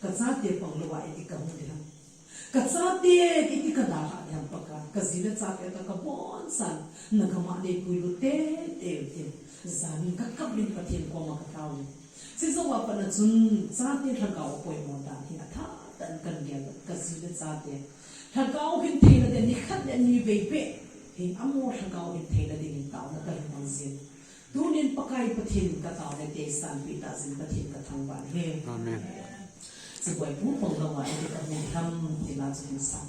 cái giá tiền bằng loại thì cầm đi lắm cái giá tiền thì cái đào hạt nhầm bạc cái gì là giá tiền cái bốn sản nó cái mà để bùi lụt tê giá mình các cấp mình phát hiện qua mà cái tàu xin số vào phần chung giá tiền thằng cậu bồi mòn đàn thì là thà tận cần nghe cái gì là giá tiền thằng cậu hiện thì là để đi khát để đi về bể thì ấm mua thằng cậu hiện thì là để đi tàu nó cái bằng gì tu nên pakai patin cái tàu này để sản bị ta xin patin cái thằng bạn hè Amen. Sebuah ibu pengawa yang kita minta di lazim sang